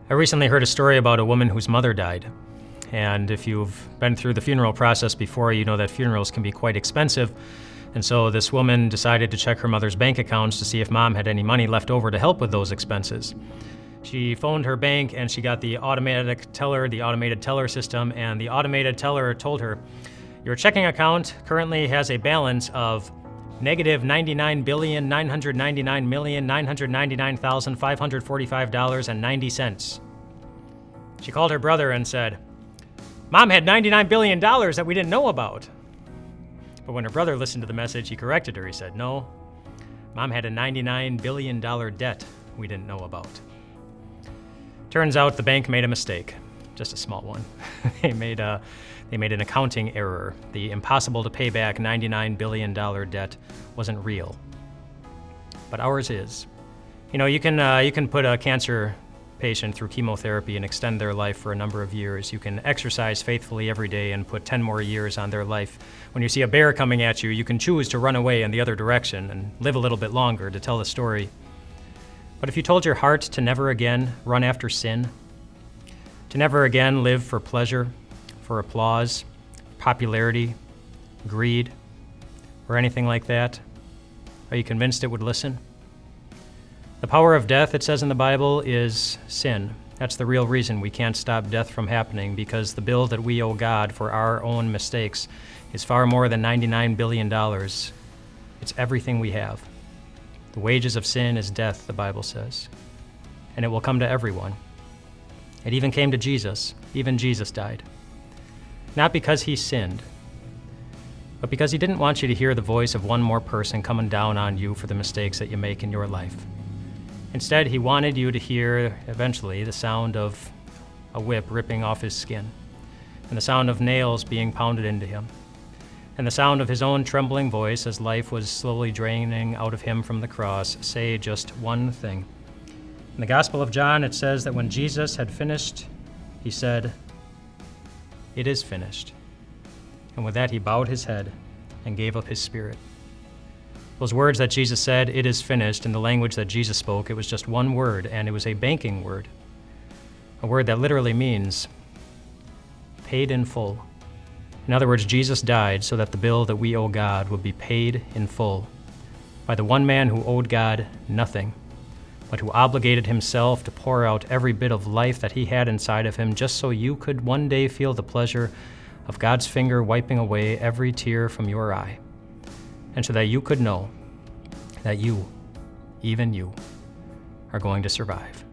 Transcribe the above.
I recently heard a story about a woman whose mother died. And if you've been through the funeral process before, you know that funerals can be quite expensive. And so this woman decided to check her mother's bank accounts to see if mom had any money left over to help with those expenses. She phoned her bank and she got the automated teller system, and the automated teller told her, your checking account currently has a balance of negative $99,999,999,545.90. She called her brother and said, Mom had $99 billion that we didn't know about. But when her brother listened to the message, he corrected her. He said, no, Mom had a $99 billion debt we didn't know about. Turns out the bank made a mistake, just a small one. They made an accounting error. The impossible to pay back $99 billion debt wasn't real, but ours is. You know, you can put a cancer patient through chemotherapy and extend their life for a number of years. You can exercise faithfully every day and put 10 more years on their life. When you see a bear coming at you, you can choose to run away in the other direction and live a little bit longer to tell the story. But if you told your heart to never again run after sin, to never again live for pleasure, for applause, popularity, greed, or anything like that, are you convinced it would listen? The power of death, it says in the Bible, is sin. That's the real reason we can't stop death from happening, because the bill that we owe God for our own mistakes is far more than $99 billion. It's everything we have. The wages of sin is death, the Bible says, and it will come to everyone. It even came to Jesus. Even Jesus died. Not because he sinned, but because he didn't want you to hear the voice of one more person coming down on you for the mistakes that you make in your life. Instead, he wanted you to hear, eventually, the sound of a whip ripping off his skin, and the sound of nails being pounded into him, and the sound of his own trembling voice as life was slowly draining out of him from the cross say just one thing. In the Gospel of John, it says that when Jesus had finished, he said, "It is finished." And with that, he bowed his head and gave up his spirit. Those words that Jesus said, "It is finished," in the language that Jesus spoke, it was just one word, and it was a banking word. A word that literally means paid in full. In other words, Jesus died so that the bill that we owe God would be paid in full by the one man who owed God nothing, but who obligated himself to pour out every bit of life that he had inside of him just so you could one day feel the pleasure of God's finger wiping away every tear from your eye, and so that you could know that you, even you, are going to survive.